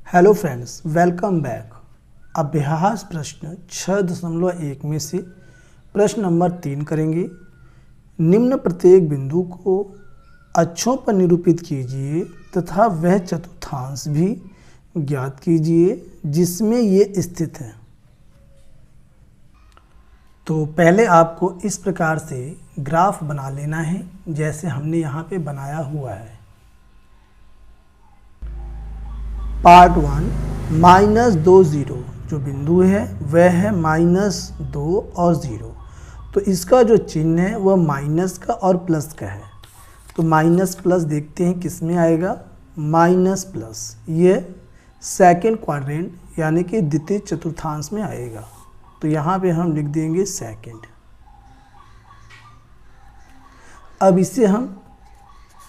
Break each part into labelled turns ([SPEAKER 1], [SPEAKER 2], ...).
[SPEAKER 1] Hello friends, welcome back. अभ्यास प्रश्न 6.1 में से प्रश्न नंबर 3 करेंगे। निम्न प्रत्येक बिंदु को अक्षों पर निरूपित कीजिए तथा वह चतुर्थांश भी ज्ञात कीजिए जिसमें ये स्थित है। तो पहले आपको इस प्रकार से ग्राफ बना लेना है जैसे हमने यहाँ पे बनाया हुआ है। पार्ट 1 -2 0 जो बिंदु है वह है -2 और 0। तो इसका जो चिन्ह है वह माइनस का और प्लस का है। तो माइनस प्लस देखते हैं किस में आएगा। माइनस प्लस ये सेकंड क्वाड्रेंट यानी कि द्वितीय चतुर्थांश में आएगा। तो यहाँ पे हम लिख देंगे सेकंड। अब इसे हम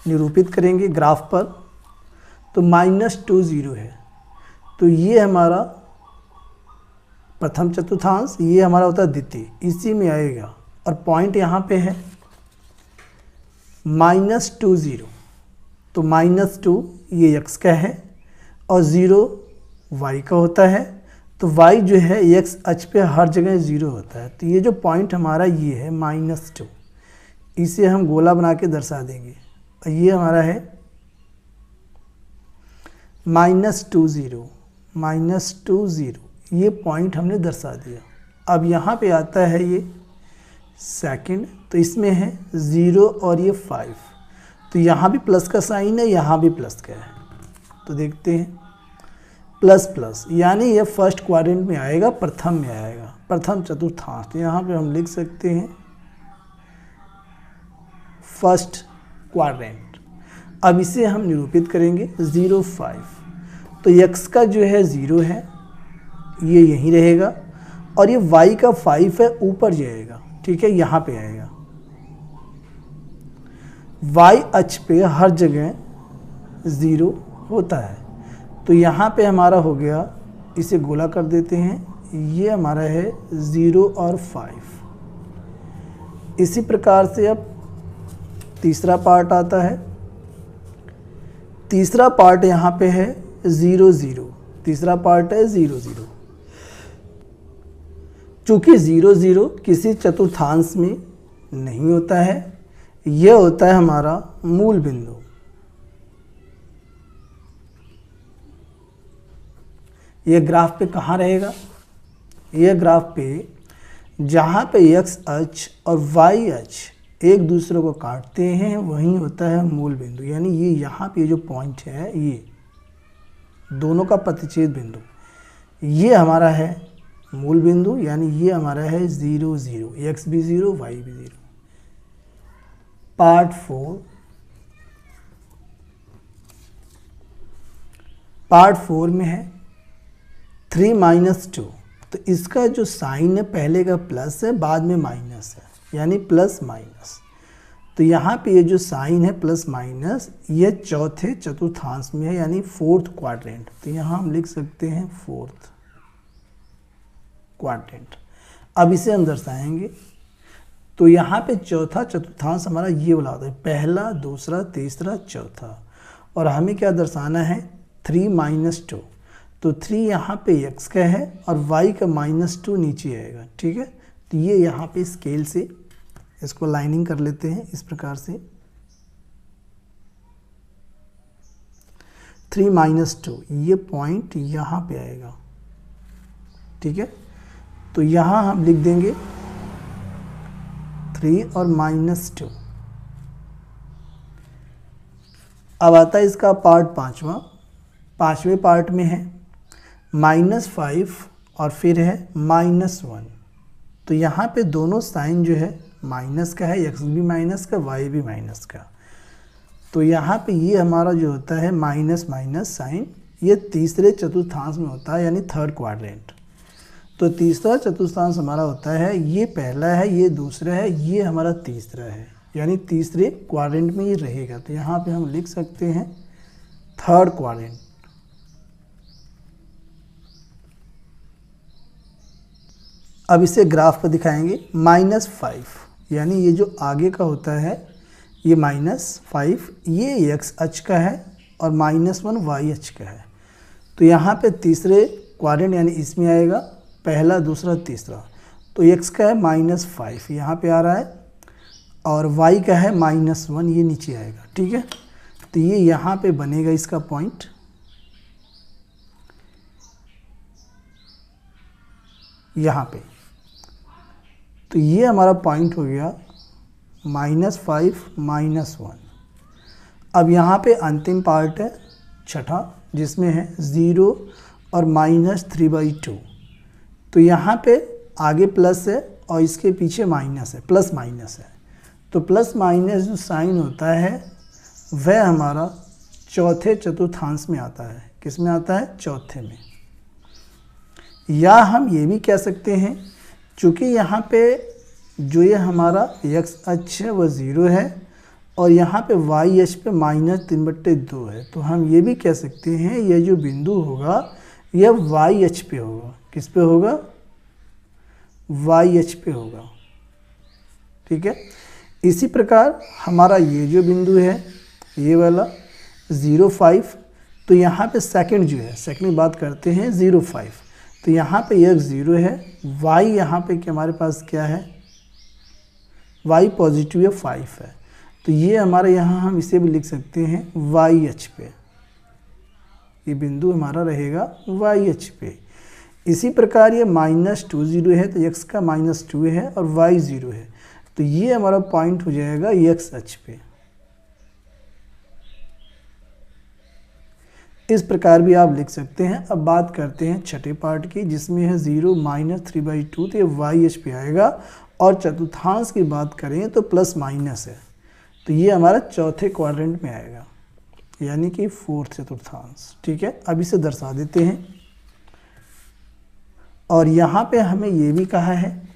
[SPEAKER 1] निरूपित करेंगे ग्राफ पर। तो -2 0 है, तो ये हमारा प्रथम चतुर्थांश, ये हमारा होता है द्वितीय, इसी में आएगा। और पॉइंट यहाँ पे है -2 0। तो -2 ये x का है और 0 y का होता है। तो y जो है x अक्ष पे हर जगह 0 होता है। तो ये जो पॉइंट हमारा ये है -2, इसे हम गोला बना के दर्शा देंगे। और ये हमारा है -2 0, ये पॉइंट हमने दर्शा दिया। अब यहाँ पे आता है ये सेकंड, तो इसमें है 0 और ये 5। तो यहाँ भी प्लस का साइन है, यहाँ भी प्लस का है। तो देखते हैं प्लस प्लस यानी ये फर्स्ट क्वाड्रेंट में आएगा, प्रथम में आएगा, प्रथम चतुर्थांश। तो यहाँ पे हम लिख सकते हैं फर्स्ट क्वाड्रेंट। अब इसे हम निरूपित करेंगे 0 5। तो x का जो है 0 है, ये यहीं रहेगा। और ये y का 5 है, ऊपर जाएगा, ठीक है, यहाँ पे आएगा। y अक्ष पे हर जगह 0 होता है। तो यहाँ पे हमारा हो गया, इसे गोला कर देते हैं, ये हमारा है 0 और 5। इसी प्रकार से अब तीसरा पार्ट आता है। तीसरा पार्ट यहाँ पे है 0 0। तीसरा पार्ट है 0 0। चूंकि 0 0 किसी चतुर्थांश में नहीं होता है, यह होता है हमारा मूल बिंदु। यह ग्राफ पे कहाँ रहेगा? यह ग्राफ पे जहाँ पे x अक्ष और y अक्ष एक दूसरे को काटते हैं वहीं होता है मूल बिंदु। यानी ये यहाँ पे जो पॉइंट है, ये दोनों का प्रतिच्छेद बिंदु, ये हमारा है मूल बिंदु। यानी ये हमारा है 0 0, x भी 0 y भी 0। पार्ट 4 में है 3 -2। तो इसका जो साइन है पहले का प्लस है, बाद में माइनस है, यानी प्लस माइनस। तो यहाँ पे ये जो साइन है प्लस माइनस, ये चौथे चतुर्थांश में है, यानी फोर्थ क्वाड्रेंट। तो यहाँ हम लिख सकते हैं फोर्थ क्वाड्रेंट। अब इसे हम दर्शाएंगे। तो यहाँ पे चौथा चतुर्थांश हमारा ये वाला होता है, पहला, दूसरा, तीसरा, चौथा। और हमें क्या दर्शाना है? 3 -2। तो 3 यहाँ पे x का है और y का -2 नीचे आएगा, ठीक है। तो ये यहाँ पे स्केल से इसको लाइनिंग कर लेते हैं इस प्रकार से। 3 -2 ये पॉइंट यहाँ पे आएगा, ठीक है। तो यहाँ हम लिख देंगे 3 और -2। अब आता है इसका पार्ट 5वां। 5वें पार्ट में है -5 और फिर है -1। तो यहाँ पे दोनों साइन जो है माइनस का है, x भी माइनस का, y भी माइनस का। तो यहाँ पे ये हमारा जो होता है माइनस माइनस साइन, ये तीसरे चतुर्थांश में होता है, यानी थर्ड क्वाड्रेंट। तो तीसरा चतुर्थांश हमारा होता है, ये पहला है, ये दूसरा है, ये हमारा तीसरा है, यानी तीसरे क्वाड्रेंट में ये रहेगा। तो यहाँ पे हम लिख सकते हैं थर्ड क्वाड्रेंट। अब इसे ग्राफ पर दिखाएंगे। -5 यानी ये जो आगे का होता है ये -5, ये x अक्ष का है और -1 y अक्ष का है। तो यहाँ पे तीसरे क्वाड्रेंट यानी इसमें आएगा पहला, दूसरा, तीसरा। तो x का है -5 यहाँ पे आ रहा है, और y का है -1 ये नीचे आएगा। ठीक है, तो ये यहाँ पे बनेगा इसका पॉइंट। यहाँ पे तो ये हमारा पॉइंट हो गया -5 -1। अब यहाँ पे अंतिम पार्ट है छठा, जिसमें है 0 और -3/2। तो यहाँ पे आगे प्लस है और इसके पीछे माइनस है, प्लस माइनस है। तो प्लस माइनस जो साइन होता है वह हमारा चौथे चतुर्थांश में आता है। किस में आता है? चौथे में। या हम ये भी कह सकते हैं, चूँकि यहाँ पे जो ये हमारा x अक्ष है वह 0 है और यहाँ पे y अक्ष पे -3/2 है, तो हम ये भी कह सकते हैं यह जो बिंदु होगा यह y अक्ष पे होगा। किस पे होगा? y अक्ष पे होगा। ठीक है, इसी प्रकार हमारा ये जो बिंदु है ये वाला 0,5, तो यहाँ पे सेकंड जो है, सेकंड की बात करते हैं 0,5, तो यहाँ पे x 0 है, y यहाँ पे कि हमारे पास क्या है, y पॉजिटिव है 5 है, तो ये हमारे यहाँ हम इसे भी लिख सकते हैं y अक्ष पे। ये बिंदु हमारा रहेगा y अक्ष पे। इसी प्रकार ये -2 0 है, तो x का -2 है और y 0 है, तो ये हमारा पॉइंट हो जाएगा x अक्ष पे। इस प्रकार भी आप लिख सकते हैं। अब बात करते हैं छठे पार्ट की, जिसमें है 0 -3/2, तो ये y अक्ष पे आएगा। और चतुर्थांश की बात करें तो प्लस माइनस है, तो ये हमारा चौथे क्वाड्रेंट में आएगा, यानी कि फोर्थ चतुर्थांश। ठीक है, अब इसे दर्शा देते हैं। और यहाँ पे हमें ये भी कहा है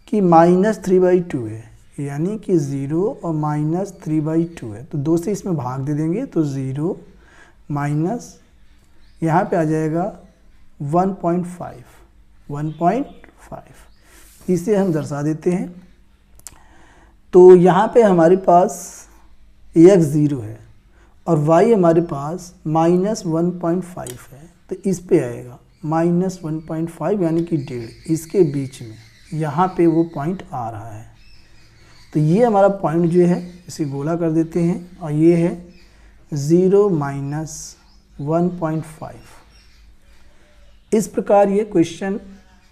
[SPEAKER 1] कि -3/2 है, यानी कि 0 और -3/2 है, तो 2 से इसमें भाग दे देंगे तो 0 माइनस यहाँ पे आ जाएगा 1.5, इसे हम दर्शा देते हैं। तो यहाँ पे हमारे पास x 0 है और y हमारे पास -1.5 है, तो इस पे आएगा -1.5 यानी कि 1.5, इसके बीच में यहाँ पे वो पॉइंट आ रहा है। तो ये हमारा पॉइंट जो है इसे गोला कर देते हैं, और ये है 0 -1.5। इस प्रकार ये क्वेश्चन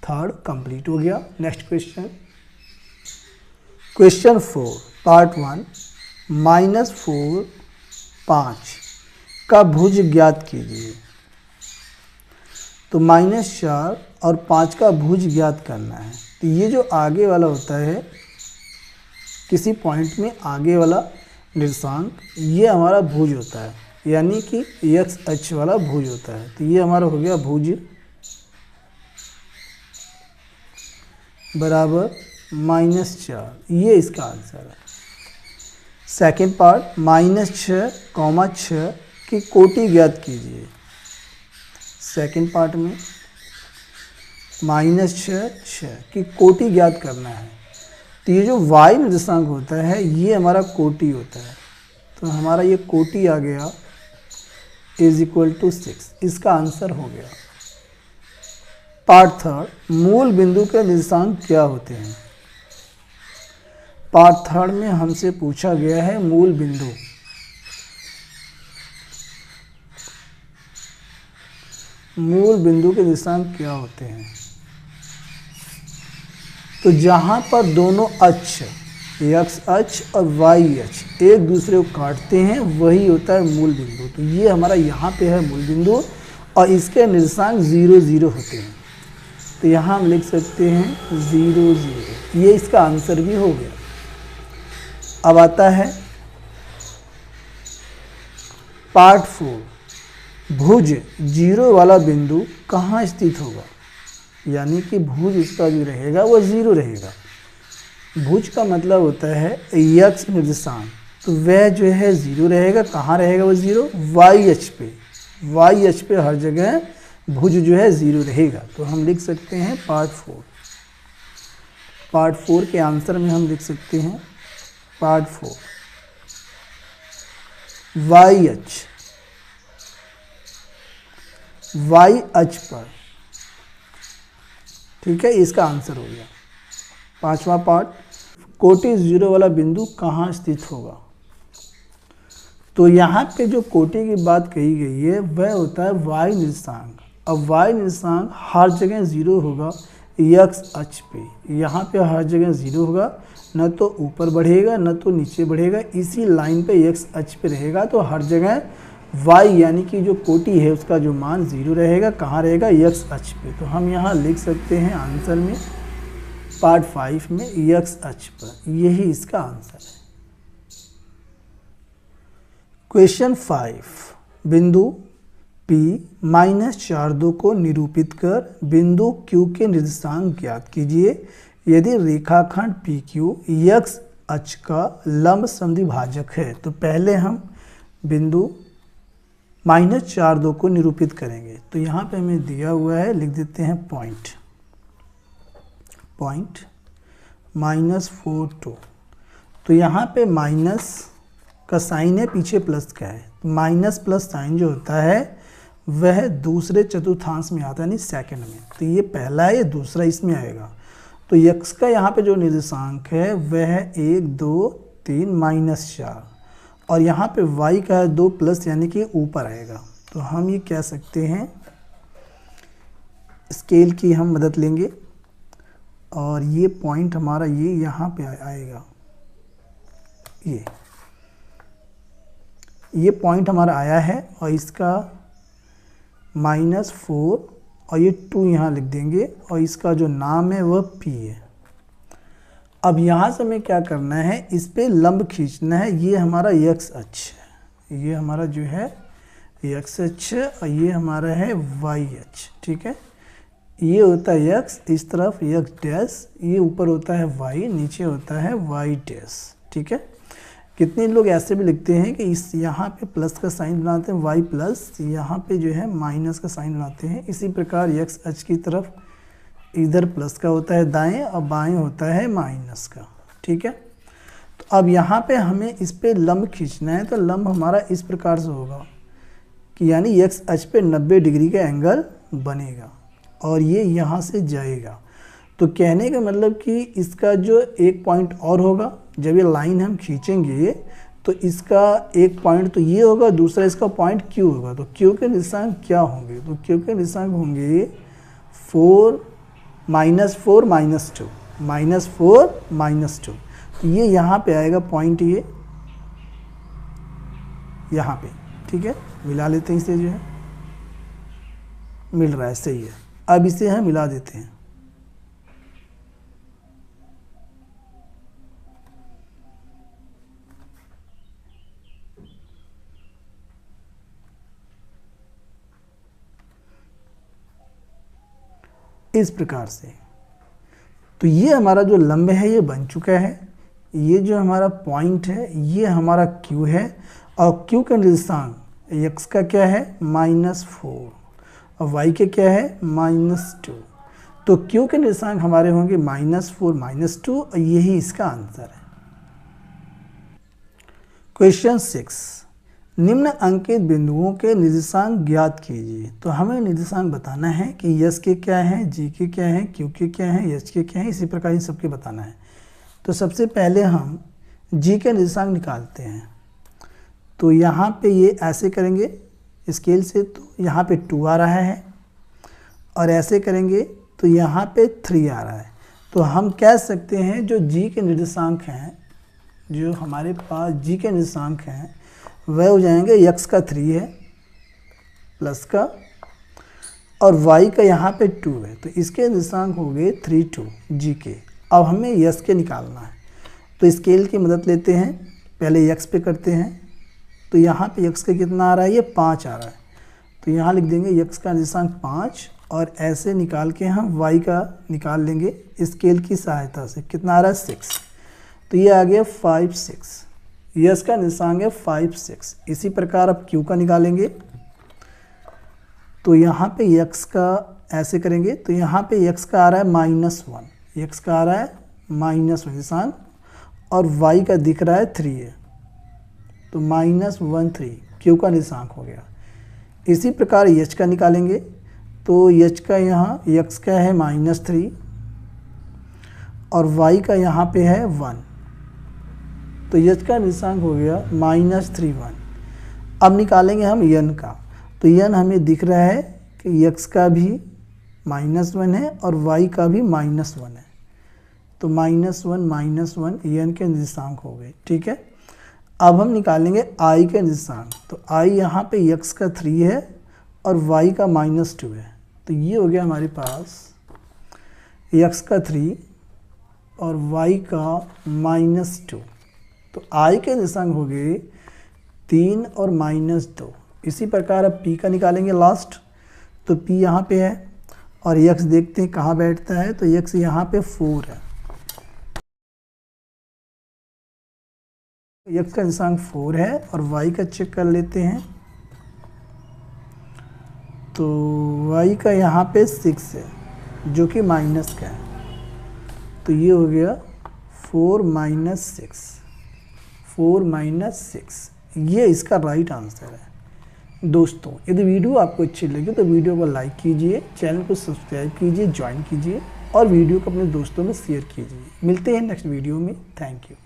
[SPEAKER 1] थर्ड कंप्लीट हो गया। नेक्स्ट क्वेश्चन, क्वेश्चन 4 पार्ट 1, -4 5 का भुज ज्ञात कीजिए। तो -4 और 5 का भुज ज्ञात करना है। तो ये जो आगे वाला होता है, किसी पॉइंट में आगे वाला निर्देशांक, ये हमारा भुज होता है, यानी कि x अक्ष वाला भुज होता है। तो ये हमारा हो गया भुज बराबर -4, ये इसका आंसर है। सेकेंड पार्ट, -6, 6 की कोटि ज्ञात कीजिए। सेकेंड पार्ट में -6 की कोटि ज्ञात करना है। तो ये जो y निर्देशांक होता है ये हमारा कोटि होता है, तो हमारा ये कोटि आ गया = 6, इसका आंसर हो गया। पार्ट थर्ड, मूल बिंदु के निर्देशांक क्या होते हैं। पार्ट थर्ड में हमसे पूछा गया है मूल बिंदु। मूल बिंदु के निर्देशांक क्या होते हैं। तो जहाँ पर दोनों अक्ष, x अक्ष और y अक्ष एक दूसरे को काटते हैं वही होता है मूल बिंदु। तो ये हमारा यहाँ पे है मूल बिंदु, और इसके निर्देशांक 0 0 होते हैं। तो यहाँ हम लिख सकते हैं 0 0, ये इसका आंसर भी हो गया। अब आता है पार्ट 4, भुज 0 वाला बिंदु कहाँ स्थित होगा, यानी कि भुज इसका जो रहेगा वो 0 रहेगा। भुज का मतलब होता है x निर्देशांक, तो वह जो है 0 रहेगा। कहाँ रहेगा वो 0? y अक्ष पे। y अक्ष पे हर जगह भुज जो है 0 रहेगा। तो हम लिख सकते हैं पार्ट 4। पार्ट 4 के आंसर में हम लिख सकते हैं पार्ट 4, y अक्ष वाई अक्ष पर। ठीक है, इसका आंसर हो गया। पांचवा पार्ट, कोटि जीरो वाला बिंदु कहाँ स्थित होगा। तो यहाँ पे जो कोटि की बात कही गई है वह होता है वाई निर्देशांक। अब वाई निर्देशांक हर जगह जीरो होगा एक्स अक्ष पे। यहाँ पे हर जगह जीरो होगा, न तो ऊपर बढ़ेगा न तो नीचे बढ़ेगा, इसी लाइन पे एक्स अक्ष पे रहेगा। तो हर जगह वाई यानी कि जो कोटि है उसका जो मान जीरो रहेगा, कहाँ रहेगा, एक्स अक्ष पे। तो हम यहाँ लिख सकते हैं आंसर में पार्ट 5 में एक्स अक्ष पर, यही इसका आंसर है। क्वेश्चन 5, बिंदु P -4 को निरूपित कर बिंदु Q के निर्देशांक ज्ञात कीजिए यदि रेखाखंड PQ x अक्ष का लंब समद्विभाजक है। तो पहले हम बिंदु -4 को निरूपित करेंगे। तो यहाँ पे हमें दिया हुआ है, लिख देते हैं पॉइंट -4 2। तो यहाँ पे माइनस का साइन है, पीछे प्लस का है। तो माइनस प्लस साइन जो होता है वह दूसरे चतुर्थांश में आता है, यानी सेकंड में। तो ये पहला है, ये दूसरा इसमें आएगा। तो x का यहाँ पे जो निर्देशांक है वह 1 2 3 -4, और यहाँ पे y का है 2 प्लस, यानी कि ऊपर आएगा। तो हम ये कह सकते हैं, स्केल की हम मदद लेंगे और ये पॉइंट हमारा ये यहाँ पे आएगा। ये पॉइंट हमारा आया है और इसका -4 और ये 2 यहाँ लिख देंगे, और इसका जो नाम है वह P है। अब यहाँ से हमें क्या करना है, इस पे लंब खींचना है। ये हमारा x अक्ष है, ये हमारा जो है x अक्ष, और ये हमारा है y अक्ष। ठीक है, ये होता है x, इस तरफ x डैश, ये ऊपर होता है y, नीचे होता है y डैश। ठीक है, कितने लोग ऐसे भी लिखते हैं कि इस यहाँ पे प्लस का साइन बनाते हैं y प्लस, यहाँ पे जो है माइनस का साइन बनाते हैं। इसी प्रकार x अक्ष की तरफ इधर प्लस का होता है दाएं, और बाएं होता है माइनस का। ठीक है, तो अब यहाँ पे हमें इस पे लंब खींचना है। तो लंब हमारा इस प्रकार से होगा कि यानी x अक्ष पे 90 डिग्री का एंगल बनेगा, और ये यहाँ से जाएगा। तो कहने का मतलब कि इसका जो एक पॉइंट और होगा, जब ये लाइन हम खींचेंगे तो इसका एक पॉइंट तो ये होगा, दूसरा इसका पॉइंट Q होगा। तो Q के निर्देशांक क्या होंगे, तो Q के निर्देशांक होंगे 4 -4 -2 -4 -2। तो ये यहाँ पे आएगा पॉइंट, ये यहाँ पे। ठीक है, मिला लेते हैं इसे, जो है मिल रहा है, सही है। अब इसे हम मिला देते हैं। इस प्रकार से तो ये हमारा जो लंब है ये बन चुका है। ये जो हमारा पॉइंट है ये हमारा Q है, और Q का निर्देशांक x का क्या है -4 और y के क्या है -2। तो Q के निर्देशांक हमारे होंगे -4 -2, और यही इसका आंसर है। क्वेश्चन 6, निम्न अंकित बिंदुओं के निर्देशांक ज्ञात कीजिए। तो हमें निर्देशांक बताना है कि यस के क्या है, जी के क्या है, क्यू के क्या है, एच के क्या है, इसी प्रकार इन सबके बताना है। तो सबसे पहले हम जी के निर्देशांक निकालते हैं। तो यहाँ पे ये ऐसे करेंगे स्केल से, तो यहाँ पे 2 आ रहा है, और ऐसे करेंगे तो यहाँ पे 3 आ रहा है। तो हम कह सकते हैं जो जी के निर्देशांक हैं, जो हमारे पास जी के निर्देशांक हैं वह हो जाएंगे, x का 3 है प्लस का, और y का यहाँ पे 2 है। तो इसके निर्देशांक हो गए 3 2 जी के। अब हमें यस के निकालना है। तो स्केल की मदद लेते हैं, पहले x पे करते हैं। तो यहाँ पे x का कितना आ रहा है, ये 5 आ रहा है। तो यहाँ लिख देंगे x का निर्देशांक 5, और ऐसे निकाल के हम y का निकाल लेंगे स्केल की सहायता से। कितना आ रहा है 6। तो ये आ गया 5 6। यस का निर्देशांक है 5 6। इसी प्रकार अब Q का निकालेंगे। तो यहाँ पे x का ऐसे करेंगे, तो यहाँ पे x का आ रहा है -1, x का आ रहा है -1 निर्देशांक, और y का दिख रहा है 3 है। तो -1 3 Q का निर्देशांक हो गया। इसी प्रकार यच का निकालेंगे, तो यच का यहाँ यक्स का है -3 और y का यहाँ पे है 1, तो यच का निर्देशांक हो गया -3 1। अब निकालेंगे हम यन का, तो यन हमें दिख रहा है कि यक्स का भी -1 है और y का भी -1 है, तो -1 यन के निर्देशांक हो गए। ठीक है, अब हम निकालेंगे i के निर्देशांक, तो i यहाँ पे यक्स का 3 है और y का -2 है, तो ये हो गया हमारे पास यक्स का 3 और y का -2, तो i के निर्देशांक हो गए 3 और -2। इसी प्रकार अब p का निकालेंगे लास्ट, तो p यहाँ पे है और x देखते हैं कहाँ बैठता है, तो x यहाँ पे 4 है, x का निर्देशांक 4 है और y का चेक कर लेते हैं, तो y का यहाँ पे 6 है जो कि माइनस का है, तो ये हो गया 4 - 6, ये इसका राइट आंसर है। दोस्तों यदि वीडियो आपको अच्छी लगे तो वीडियो को लाइक कीजिए, चैनल को सब्सक्राइब कीजिए, ज्वाइन कीजिए और वीडियो को अपने दोस्तों में शेयर कीजिए। मिलते हैं नेक्स्ट वीडियो में। Thank you.